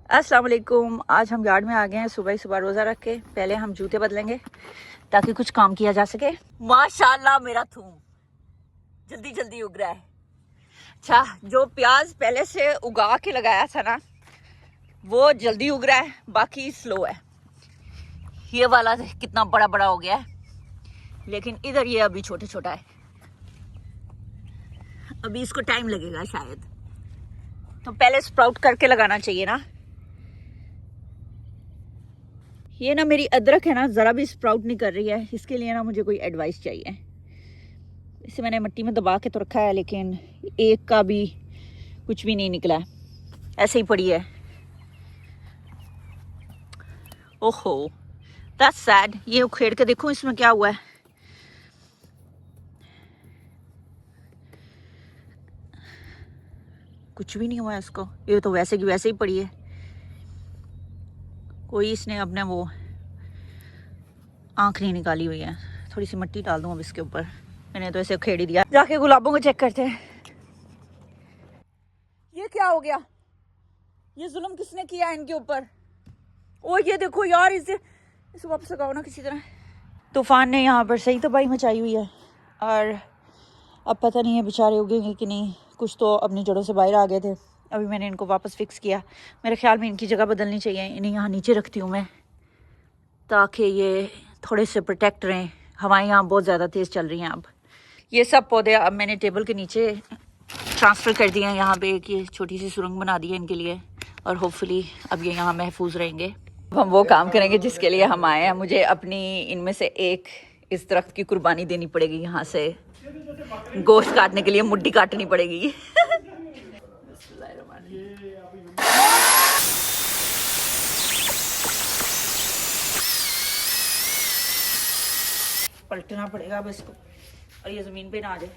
अस्सलाम वालेकुम। आज हम यार्ड में आ गए हैं सुबह ही सुबह रोज़ा रख के। पहले हम जूते बदलेंगे ताकि कुछ काम किया जा सके। माशाल्लाह मेरा थूम जल्दी जल्दी उग रहा है। अच्छा, जो प्याज पहले से उगा के लगाया था ना वो जल्दी उग रहा है, बाकी स्लो है। ये वाला कितना बड़ा बड़ा हो गया है, लेकिन इधर ये अभी छोटा छोटा है। अभी इसको टाइम लगेगा शायद, तो पहले स्प्राउट करके लगाना चाहिए ना। ये ना मेरी अदरक है ना ज़रा भी स्प्राउट नहीं कर रही है, इसके लिए ना मुझे कोई एडवाइस चाहिए। इसे मैंने मिट्टी में दबा के तो रखा है, लेकिन एक का भी कुछ भी नहीं निकला है, ऐसे ही पड़ी है। ओहो दैट्स सैड। ये उखेड़ के देखो इसमें क्या हुआ है। कुछ भी नहीं हुआ है इसको, ये तो वैसे की वैसे ही पड़ी है। कोई इसने अपने वो आंख नहीं निकाली हुई है। थोड़ी सी मिट्टी डाल दूं अब इसके ऊपर। मैंने तो ऐसे खेड़ ही दिया। जाके गुलाबों को चेक करते हैं। ये क्या हो गया? ये जुल्म किसने किया है इनके ऊपर? ओ ये देखो यार, इसे वापस लगाओ ना किसी तरह। तूफान ने यहाँ पर सही तबाही मचाई हुई है, और अब पता नहीं है बेचारे उगेंगे कि नहीं। कुछ तो अपनी जड़ों से बाहर आ गए थे। अभी मैंने इनको वापस फिक्स किया। मेरे ख्याल में इनकी जगह बदलनी चाहिए। इन्हें यहाँ नीचे रखती हूँ मैं, ताकि ये थोड़े से प्रोटेक्ट रहें। हवाएं यहाँ बहुत ज़्यादा तेज़ चल रही हैं। अब ये सब पौधे अब मैंने टेबल के नीचे ट्रांसफ़र कर दिए हैं। यहाँ पे एक ये छोटी सी सुरंग बना दी है इनके लिए, और होपफुली अब ये यहाँ महफूज रहेंगे। हम वो काम करेंगे जिसके लिए हम आए हैं। मुझे अपनी इनमें से एक इस दरख्त की कुर्बानी देनी पड़ेगी। यहाँ से गोश्त काटने के लिए मुड्डी काटनी पड़ेगी। पलटना पड़ेगा अब इसको, और ये ज़मीन पे ना आ जाए।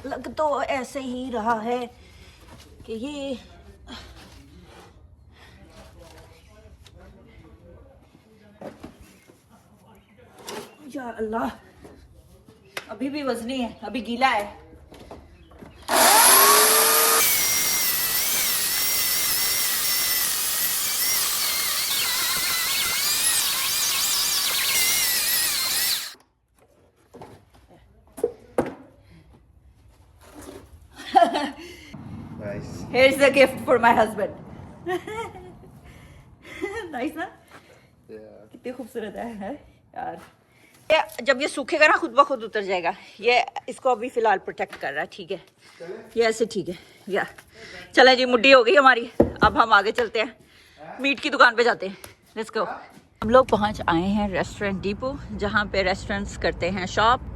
लग तो ऐसे ही रहा है कि ये या अल्लाह, अभी भी वजनी है, अभी गीला है। Nice. Here's the gift for my husband. Nice ना? Yeah. कितनी खूबसूरत है यार। ये जब ये सूखेगा ना खुद ब खुद उतर जाएगा। ये इसको अभी फिलहाल प्रोटेक्ट कर रहा है, ठीक है। ये ऐसे ठीक है या चले जी, मुड्डी हो गई हमारी। अब हम आगे चलते हैं, मीट की दुकान पे जाते हैं। Let's go. हम लोग पहुंच आए हैं रेस्टोरेंट डिपो, जहाँ पे रेस्टोरेंट्स करते हैं शॉप।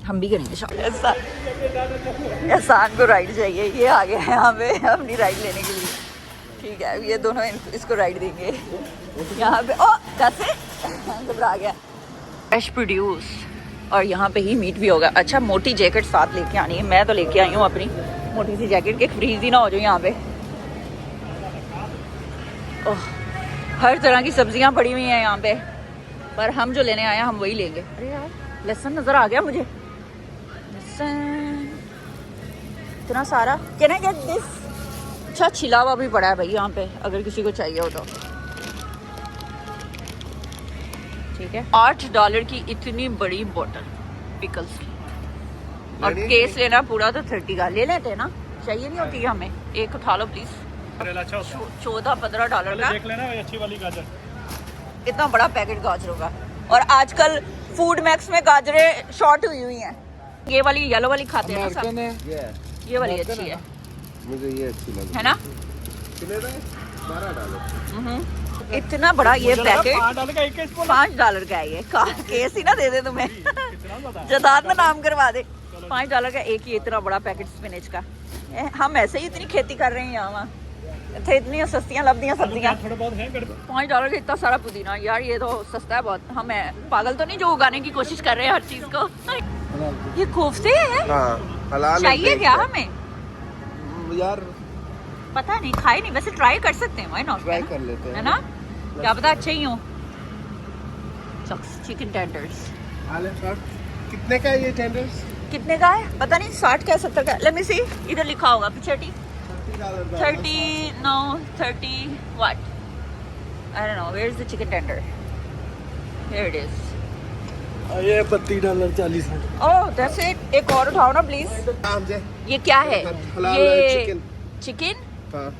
हम भी करेंगे शॉप। एहसान को राइड चाहिए, ये आ गया है यहाँ पे अपनी राइड लेने के लिए। ठीक है, ये दोनों इसको राइड देंगे यहाँ पे। ओ कैसे घबरा गया। फ्रेश प्रोड्यूस, और यहाँ पे ही मीट भी होगा। अच्छा, मोटी जैकेट साथ लेके आनी है। मैं तो लेके आई हूँ अपनी मोटी सी जैकेट के फ्रीज ही ना हो जाए यहाँ पे। ओह, हर तरह की सब्जियाँ पड़ी हुई हैं यहाँ पे, पर हम जो लेने आए हैं हम वही लेंगे। अरे यार, लहसुन नज़र आ गया मुझे। लहसुन इतना सारा। Can I get this? अच्छा, छिला हुआ भी पड़ा है भाई यहाँ पे, अगर किसी को चाहिए हो तो। ठीक है, $8 की इतनी बड़ी बोतल पिकल्स की, और केस लेना पूरा तो 30 का ले लेते हैं ना। चाहिए नहीं होती हमें, एक उठा लो प्लीज। $14-15 का देख लेना, अच्छी वाली गाजर। इतना बड़ा पैकेट गाजरों का। और आजकल फूड मैक्स में गाजरें शॉर्ट हुई हुई हैं। ये वाली येलो वाली खाते हैं ना सब। ये वाली अच्छी है, मुझे ये अच्छी लगी है ना। कितने का है? $12। इतना बड़ा ये पैकेट $5 का एक स्पून। $5 का है ये। केस ही ना दे दे तुम्हें, जदाद में नाम करवा दे। $5 का एक ही इतना बड़ा पैकेट स्पिनच का। हम ऐसे ही इतनी खेती कर रहे हैं यहाँ थे, इतनी सस्तियाँ लभदियाँ सब्जियाँ। थोड़ा बहुत है $5 का इतना सारा पुदीना यार, ये तो सस्ता है बहुत। हम पागल तो नहीं जो उगाने की कोशिश कर रहे हैं हर चीज को। ये कोफ्ते हैं। हाँ, हलाल चाहिए क्या हमें? यार पता नहीं, खाए नहीं, वैसे ट्राई कर सकते हैं। व्हाई नॉट, ट्राई कर लेते हैं, है ना, क्या पता अच्छे ही हो। चिकन टेंडर्स कितने का है ये टेंडर्स? कितने का है पता नहीं, 60 का 70 का। लेट मी सी, इधर लिखा होगा पिछेटी। 30, no, 30, what? I don't know. Where's the chicken tender? Here it is. ये $32.40 Oh, that's it. एक और उठाओ ना प्लीज. ये क्या है? हलाल ये चिकन. चिकन? हाँ.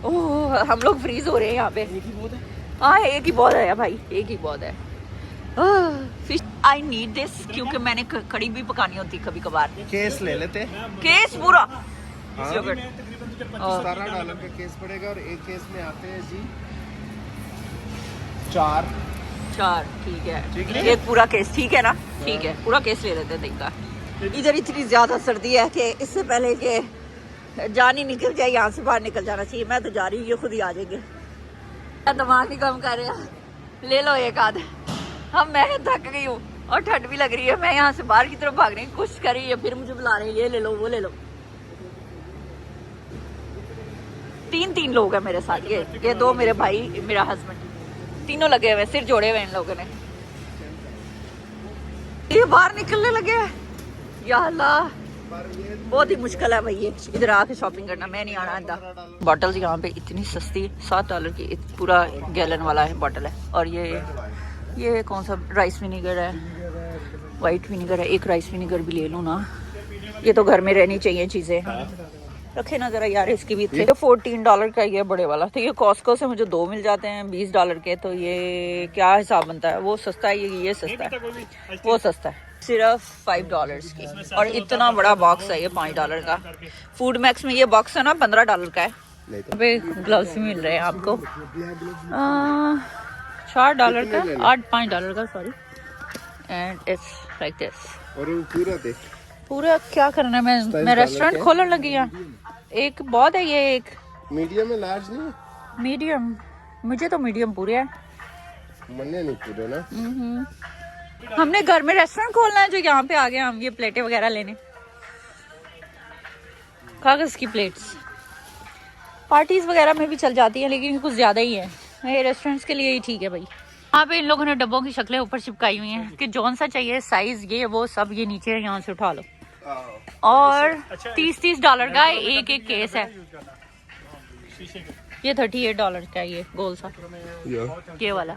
ओह, हम लोग फ्रीज हो रहे हैं यहाँ पे. हाँ, एक ही बहुत है भाई, एक ही बहुत है. फिश आई नीड दिस क्योंकि मैंने कड़ी भी पकानी होती कभी कभार. केस ले लेते. केस पूरा. हाँ. $17 का केस पड़ेगा और एक केस में आते हैं जी 4. ठीक है. ठीक है. एक पूरा केस ठीक है ना. ठीक है, पूरा केस ले लेते हैं दही का. इधर इतनी ज्यादा सर्दी है कि इससे पहले कि जान ही निकल जाए यहाँ से बाहर निकल जाना चाहिए. मैं तो जा रही हूँ, ये खुद ही आ जाएंगे. दिमाग ही कम कर रहे हैं. ले लो एक आध. हम मैं थक गई हूँ और ठंड भी लग रही है. मैं यहाँ से बाहर की तरफ भागने की कोशिश कर रही है, फिर मुझे बुला रही है ये ले लो वो ले लो. 3 लोग हैं मेरे साथ. ये 2 मेरे भाई, मेरा हस्बैंड, तीनों लगे हुए, सिर जोड़े हुए इन लोगों ने. ये बाहर निकलने लगे हैं. या अल्लाह, बहुत ही मुश्किल है भाई ये इधर आके शॉपिंग करना. मैं नहीं आना अंदर. बॉटल्स यहाँ पे इतनी सस्ती, $7 की पूरा गैलन वाला है बॉटल है. और ये कौन सा राइस विनीगर है, वाइट विनीगर है. एक राइस विनीगर भी ले लूँ ना. ये तो घर में रहनी चाहिए चीज़ें. रखे ना जरा यार. इसकी भी थे $14 का ये बड़े वाला. तो ये कॉस्को से मुझे 2 मिल जाते हैं $20 के. तो ये क्या हिसाब बनता है? वो सस्ता है, ये सस्ता है, वो सस्ता है. सिर्फ $5 की. और इतना बड़ा बॉक्स है ये $5 का. फूड मैक्स में ये बॉक्स है ना $15 का है. ग्लव्स भी मिल रहे हैं आपको $4 का, $5 का sorry. And it's like this. और वो पूरा देख. पूरा क्या करना है? मैं रेस्टोरेंट खोलने लगी हूँ. एक बहुत है ये. एक मीडियम है, लार्ज नहीं. मीडियम. मुझे तो मीडियम पूरे है. मन्ने नहीं पूरे ना. हमने घर में रेस्टोरेंट खोलना है. जो यहाँ पे आ गए हम ये प्लेटें वगैरह लेने. कागज की प्लेट्स पार्टीज वगैरह में भी चल जाती है, लेकिन कुछ ज्यादा ही है. ये रेस्टोरेंट्स के लिए ही ठीक है भाई. यहाँ पे इन लोगों ने डब्बों की शक्लें ऊपर चिपकाई हुई हैं कि जौन सा चाहिए साइज ये वो सब ये नीचे है, यहाँ से उठा लो. और $30 का एक केस है. ये $38 का है ये गोल सा ये वाला.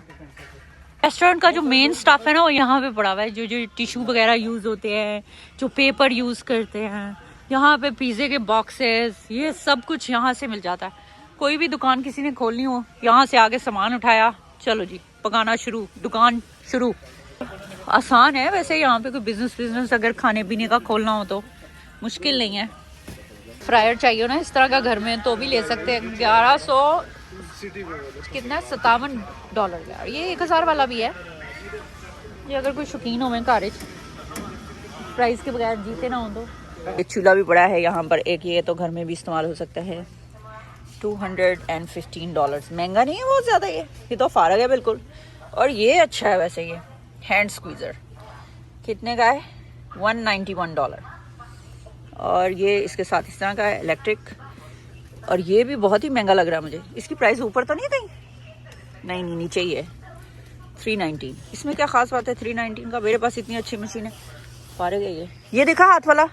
रेस्टोरेंट का जो मेन स्टाफ है ना वो यहाँ पे पड़ा हुआ है. जो टिश्यू वगैरह यूज होते हैं, जो पेपर यूज करते हैं, यहाँ पे पिज्जे के बॉक्सेस, ये सब कुछ यहाँ से मिल जाता है. कोई भी दुकान किसी ने खोलनी हो, यहाँ से आगे सामान उठाया, चलो जी पकाना शुरू, दुकान शुरू. आसान है वैसे. यहाँ पे कोई बिजनेस अगर खाने पीने का खोलना हो तो मुश्किल नहीं है. फ्रायर चाहिए ना इस तरह का घर में तो भी ले सकते हैं. 1100 कितना $57 का. ये 1000 वाला भी है. ये अगर कोई शौकीन हो मैं घर प्राइस के बगैर जीते ना हो तो. एक चूल्हा भी पड़ा है यहाँ पर एक. ये तो घर में भी इस्तेमाल हो सकता है. $215. महंगा नहीं है बहुत ज़्यादा. ये तो फारग है बिल्कुल. और ये अच्छा है वैसे. ये हैंड स्क्वीज़र कितने का है? $191. और ये इसके साथ इस तरह का है इलेक्ट्रिक. और ये भी बहुत ही महंगा लग रहा है मुझे. इसकी प्राइस ऊपर तो नहीं कहीं? नहीं नीचे ही है. $319. इसमें क्या खास बात है $319 का? मेरे पास इतनी अच्छी मशीन है. फारग है ये देखा हाथ वाला.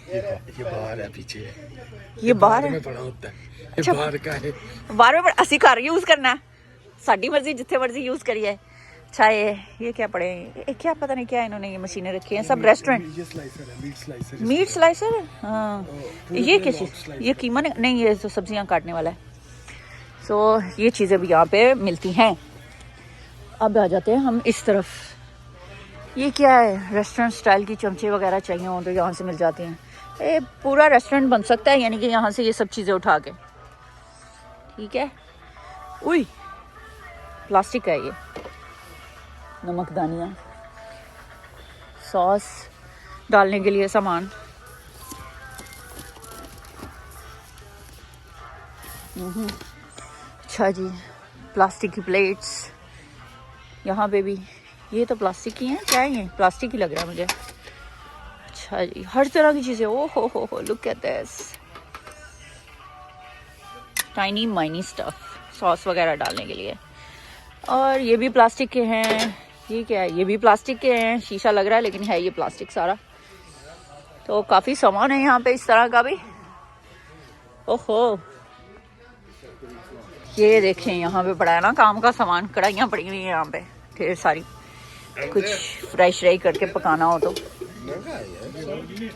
ये बाहर है पीछे. ये बाहर है. बड़ा होता है. अच्छा, बाहर का है. बाहर में ਅਸੀਂ ਘਰ यूज करना है. साड़ी मर्जी जिथे मर्जी यूज करिए. अच्छा ये क्या पड़े? ये क्या पता नहीं क्या इन्होंने ये मशीनें रखी हैं. सब रेस्टोरेंट. Meet slicer. हाँ ये क्या चीज़? ये कीमा नहीं, ये तो सब्जियां काटने वाला है. सो ये चीज़ें भी यहाँ पे मिलती हैं. अब आ जाते हैं हम इस तरफ. ये क्या है? रेस्टोरेंट स्टाइल की चमचे वगैरह चाहिए हो तो यहाँ से मिल जाते हैं. ये पूरा रेस्टोरेंट बन सकता है यानी कि यहाँ से ये सब चीज़ें उठा के. ठीक है. उई प्लास्टिक का है ये. नमकदानियाँ, सॉस डालने के लिए सामान. अच्छा जी. प्लास्टिक की प्लेट्स यहाँ पे भी. ये तो प्लास्टिक की हैं. क्या है ये? प्लास्टिक ही लग रहा है मुझे. अच्छा जी. हर तरह की चीज़ें. ओ हो look at this. Tiny miny stuff sauce वगैरह डालने के लिए. और ये भी प्लास्टिक के हैं. ये क्या है? ये भी प्लास्टिक के हैं. शीशा लग रहा है लेकिन है ये प्लास्टिक सारा. तो काफ़ी सामान है यहाँ पे इस तरह का भी. ओहो, ये देखें यहाँ पे पड़ा है ना काम का सामान, कढ़ाइयाँ पड़ी हुई हैं यहाँ पे ढेर सारी, कुछ फ्राई श्राई करके पकाना हो तो।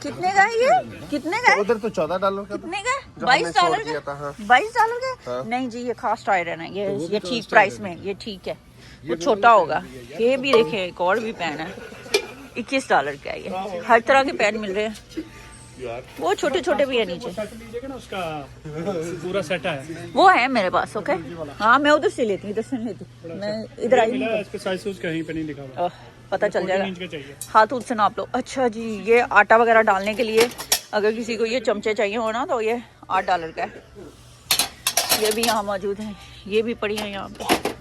कितने का है ये? कितने का है? उधर तो $14 का। कितने का? जो $22 हमने दिया था, हाँ। $22 का? हाँ। नहीं जी, ये कास्ट आयरन है, ये ठीक प्राइस में, ये ठीक है। वो छोटा होगा। ये भी देखें, एक और भी पेन है, $21 का है ये। हर तरह के पेन मिल रहे हैं, वो छोटे छोटे भी है नीचे। उसका पूरा सेट है, वो है मेरे पास। ओके, हाँ मैं उधर से लेती हूँ, इधर से नहीं लेती मैं, इधर आई हूँ। इसके साइज कहीं पे नहीं लिखा हुआ, पता चल 14 इंच जाएगा, का चाहिए। हाथ उठ से नाप लो। अच्छा जी, ये आटा वगैरह डालने के लिए अगर किसी को ये चमचे चाहिए हो ना, तो ये $8 का है। ये भी यहाँ मौजूद है, ये भी पड़ी है यहाँ पे,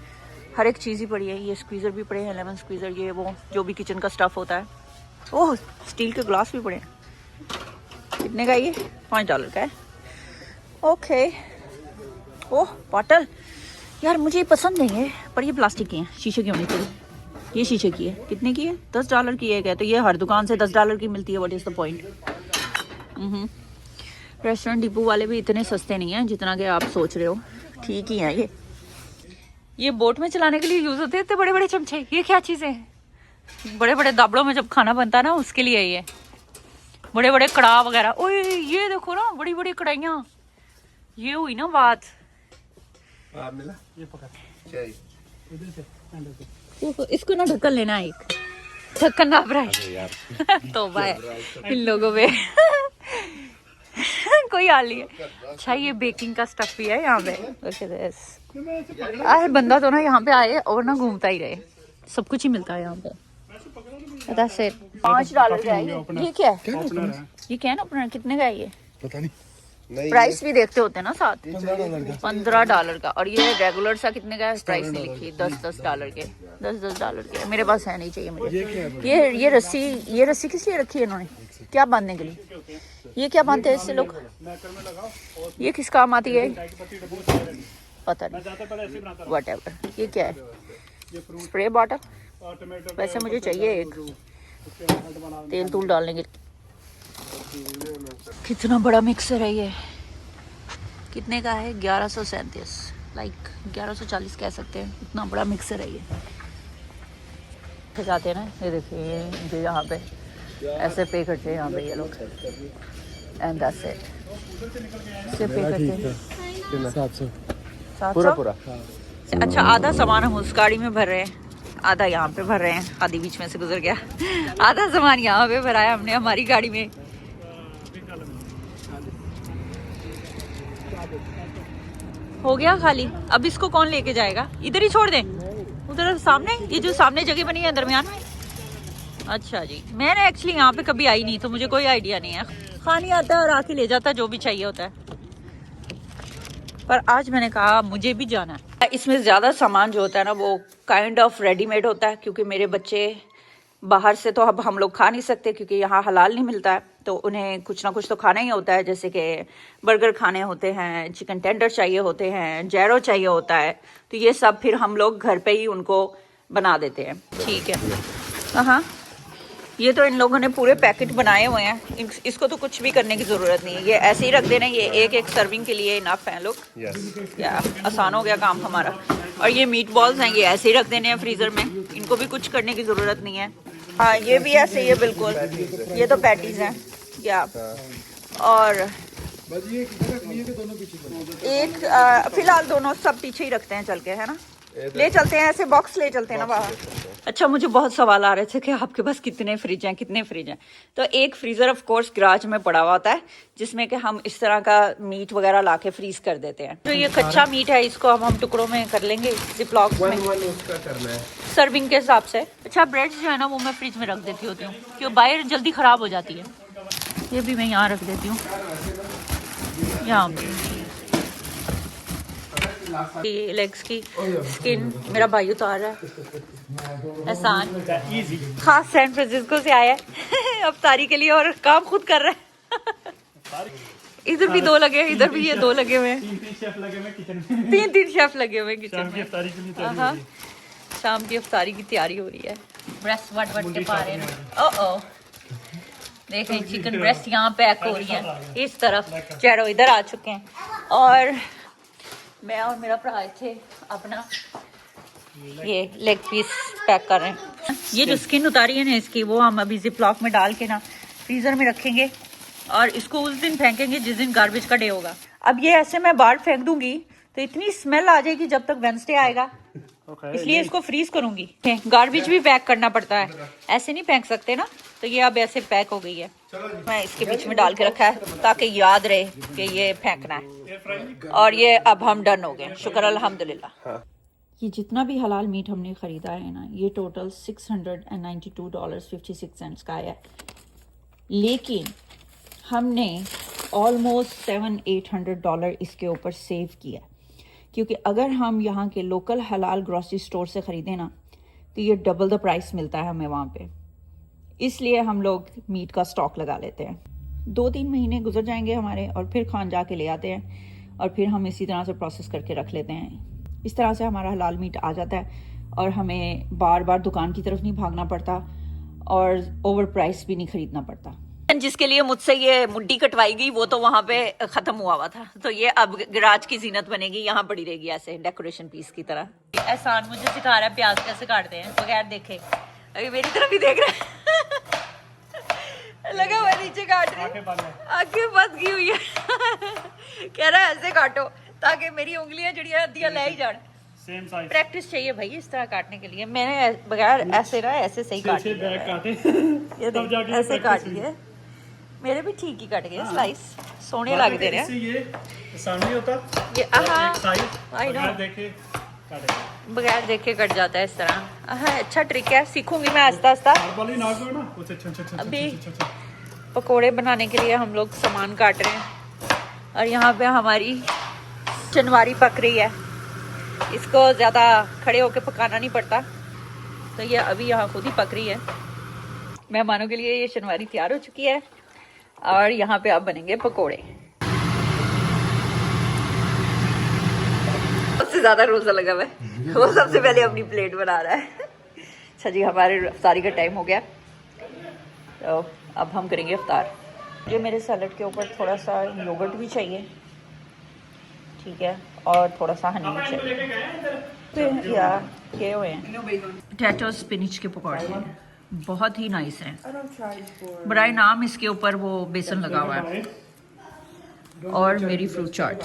हर एक चीज़ ही पड़ी है। ये स्क्वीज़र भी पड़े हैं, लेमन स्क्वीज़र, ये वो जो भी किचन का स्टफ़ होता है। ओह, स्टील के ग्लास भी पड़े हैं। कितने का ये? $5 का है। ओके। ओह, बॉटल यार मुझे ये पसंद नहीं है, पर ये प्लास्टिक की है, शीशे की होनी चाहिए। ये शीशे की है, कितने की है? $10 की है क्या? तो ये हर दुकान से $10 की मिलती है। What is the point? Restaurant depot वाले भी इतने सस्ते नहीं हैं जितना कि आप सोच रहे हो। ठीक ही है ये बोट में चलाने के लिए यूज़ होते हैं इतने बड़े बड़े चमचे। ये क्या चीज़ है? बड़े बड़े दाबड़ों में जब खाना बनता है ना, उसके लिए ये बड़े बड़े कड़ाह वगैरह। ओए ये देखो ना, बड़ी बड़ी कढ़ाइयाँ। ये हुई ना बात। मिला ये पकड़ चाहिए। इधर से हैंडल से। इसको ना ढक्कन लेना है, एक ढक्कन नाप रहा है। तो भाई इन लोगों में कोई हाल नहीं है। अच्छा, ये बेकिंग का स्टफ भी है यहाँ पे। अरे बंदा तो ना यहाँ पे आए और ना घूमता ही रहे, सब कुछ ही मिलता है यहाँ पे। That's it। $5 का है ये क्या है? ये क्या है ना अपना? कितने का है ये? पता नहीं, प्राइस भी देखते होते हैं ना साथ। $15 का। $15 का। और ये रेगुलर सा कितने का है? प्राइस नहीं लिखी। $10 के, $10 के। मेरे पास है, नहीं चाहिए मुझे। ये रस्सी किस लिए रखी है इन्होंने? क्या बांधने के लिए? ये क्या बांधते हैं इससे लोग? ये किस काम आती है? पता नहीं, व्हाटएवर। ये क्या है? Spray bottle. वैसे मुझे चाहिए एक, तेल तूल डालने के लिए। कितना बड़ा मिक्सर है ये। कितने का है? 1137, लाइक 1140 कह सकते हैं। इतना बड़ा मिक्सर है ये। जाते हैं ना, ये देखिए, ये यहाँ पे ऐसे पे करते हैं यहाँ पे ये लोग। And that's it. से पे करते हैं 700। पूरा अच्छा, आधा सामान हम उस गाड़ी में भर रहे हैं, आधा यहाँ पे भर रहे हैं। आधी बीच में से गुजर गया। आधा सामान यहाँ पे भराया हमने हमारी गाड़ी में। हो गया खाली। अब इसको कौन लेके जाएगा? इधर ही छोड़ दें, उधर सामने, ये जो सामने जगह बनी है दरमियान में। अच्छा जी, मैंने एक्चुअली यहाँ पे कभी आई नहीं, तो मुझे कोई आइडिया नहीं है। खानी आता है और आके ले जाता है जो भी चाहिए होता है। पर आज मैंने कहा मुझे भी जाना है। इसमें ज़्यादा सामान जो होता है ना, वो काइंड ऑफ रेडीमेड होता है, क्योंकि मेरे बच्चे बाहर से तो अब हम लोग खा नहीं सकते, क्योंकि यहाँ हलाल नहीं मिलता है। तो उन्हें कुछ ना कुछ तो खाना ही होता है, जैसे कि बर्गर खाने होते हैं, चिकन टेंडर चाहिए होते हैं, जैरो चाहिए होता है। तो ये सब फिर हम लोग घर पे ही उनको बना देते हैं। ठीक है। हाँ, ये तो इन लोगों ने पूरे पैकेट बनाए हुए हैं। इसको तो कुछ भी करने की ज़रूरत नहीं है, ये ऐसे ही रख देना। ये एक एक सर्विंग के लिए इनफ है लोग। या आसान हो गया काम हमारा। और ये मीट बॉल्स हैं, ये ऐसे ही रख देने हैं फ्रीज़र में, इनको भी कुछ करने की ज़रूरत नहीं है। हाँ, ये भी ऐसे ही है बिल्कुल। ये तो पैटीज़ हैं। या और एक फिलहाल दोनों सब पीछे ही रखते हैं चल के, है ना? ले चलते हैं, ऐसे बॉक्स ले चलते हैं ना बाहर। अच्छा, मुझे बहुत सवाल आ रहे थे कि आपके पास कितने फ्रिज हैं, कितने फ्रिज हैं। तो एक फ्रीज़र ऑफ कोर्स गराज में पड़ा हुआ होता है, जिसमें कि हम इस तरह का मीट वगैरह लाके फ्रीज कर देते हैं। जो ये कच्चा मीट है, इसको हम टुकड़ों में कर लेंगे, जिपलॉक्स में उसका करना है सर्विंग के हिसाब से। अच्छा, ब्रेड जो है ना, वो मैं फ्रिज में रख देती होती हूँ, क्योंकि बाहर जल्दी ख़राब हो जाती है। ये भी मैं यहाँ रख देती हूँ, यहाँ पे। लेग्स की स्किन मेरा भाई उतार रहा है। एहसान खास सैन फ्रांसिस्को से आया है अफ्तारी के लिए, और काम खुद कर रहा है। इधर भी 2 लगे, इधर भी ये 2 लगे हुए हैं। 3 शेफ लगे हुए किचन में। 3 शेफ लगे हुए किचन में। हाँ, शाम की अफ्तारी की तैयारी हो रही है। ब्रेस्ट वट के पा रहे हैं। देखें चिकन ब्रेस्ट यहाँ पैक हो रही है इस तरफ, चेहरो इधर आ चुके हैं और मैं और मेरा भरा थे अपना ये लेग पीस पैक कर रहे हैं। ये जो स्किन उतारी है ना इसकी, वो हम अभी जिप लॉक में डाल के ना फ्रीजर में रखेंगे और इसको उस दिन फेंकेंगे जिस दिन गार्बेज का डे होगा। अब ये ऐसे मैं बाहर फेंक दूंगी तो इतनी स्मेल आ जाएगी जब तक वेंसडे आएगा, इसलिए इसको फ्रीज करूंगी। गार्बेज भी पैक करना पड़ता है, ऐसे नहीं फेंक सकते ना, तो ये अब ऐसे पैक हो गई है। मैं इसके बीच में डाल के रखा है ताकि याद रहे कि ये फेंकना है। और ये अब हम डन हो गए, शुक्र अल्हम्दुलिल्लाह। ये जितना भी हलाल मीट हमने ख़रीदा है ना, ये टोटल $692.56 का आया, लेकिन हमने ऑलमोस्ट $700-800 इसके ऊपर सेव किया, क्योंकि अगर हम यहाँ के लोकल हलाल ग्रॉसरी स्टोर से ख़रीदें ना तो ये डबल द प्राइस मिलता है हमें वहाँ पे, इसलिए हम लोग मीट का स्टॉक लगा लेते हैं। 2-3 महीने गुजर जाएंगे हमारे और फिर खान जाके ले आते हैं और फिर हम इसी तरह से प्रोसेस करके रख लेते हैं। इस तरह से हमारा हलाल मीट आ जाता है और हमें बार बार दुकान की तरफ नहीं भागना पड़ता और ओवर प्राइस भी नहीं खरीदना पड़ता। जिसके लिए मुझसे ये मुड्डी कटवाई गई वो तो वहाँ पे खत्म हुआ था, तो ये अब गराज की जीनत बनेगी, यहाँ पड़ी रहेगी ऐसे डेकोरेशन पीस की तरह। एहसान मुझे सिखा रहा है प्याज कैसे काटते हैं बगैर देखे, अभी मेरी तरफ ही देख रहा है लगा हुआ नीचे काट रही, आंखें बंद की हुई है कह रहा है ऐसे काटो ताकि मेरी उंगलियां जड़ियां दिया ले ही जाए। सेम साइज प्रैक्टिस चाहिए भाई इस तरह काटने के लिए। मैंने बगैर ऐसे ना ऐसे सही काट बैग दिया काटे ये तब जाके ऐसे काट लिए, मेरे भी ठीक ही कट गए, स्लाइस सोने लग दे रहे हैं। ये सामने होता ये एक साइज आई नो बगैर देखे काटे, बगैर देखे कट जाता है इस तरह। अच्छा ट्रिक है, सीखूंगी मैं आस्ता आस्ता। नॉर्मली ना करो ना उसे अच्छा अभी पकोड़े बनाने के लिए हम लोग सामान काट रहे हैं और यहाँ पे हमारी चनवारी पक रही है, इसको ज़्यादा खड़े होके पकाना नहीं पड़ता, तो ये अभी यहाँ खुद ही पक रही है। मेहमानों के लिए ये चनवारी तैयार हो चुकी है और यहाँ पे अब बनेंगे पकोड़े। सबसे ज़्यादा रोज़ा लगा हुआ है, वो सबसे पहले अपनी प्लेट बना रहा है। अच्छा जी, हमारे इफ्तारी का टाइम हो गया, तो अब हम करेंगे इफ्तार। ये मेरे सैलड के ऊपर थोड़ा सा योगर्ट भी चाहिए, ठीक है, और थोड़ा सा हनी भी चाहिए। या किए हुए हैं पोटैटो स्पिनिच के पकौड़े हैं, बहुत ही नाइस हैं। बराए नाम इसके ऊपर वो बेसन लगा हुआ है और मेरी फ्रूट चाट।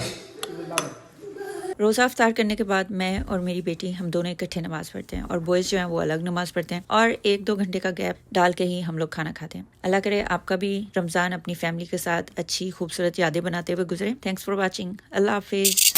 रोज़ा इफ्तार करने के बाद मैं और मेरी बेटी हम दोनों इकट्ठे नमाज पढ़ते हैं और बॉयज़ जो हैं वो अलग नमाज पढ़ते हैं और 1-2 घंटे का गैप डाल के ही हम लोग खाना खाते हैं। अल्लाह करे आपका भी रमज़ान अपनी फैमिली के साथ अच्छी खूबसूरत यादें बनाते हुए गुजरे। Thanks for watching. अल्लाह हाफिज़।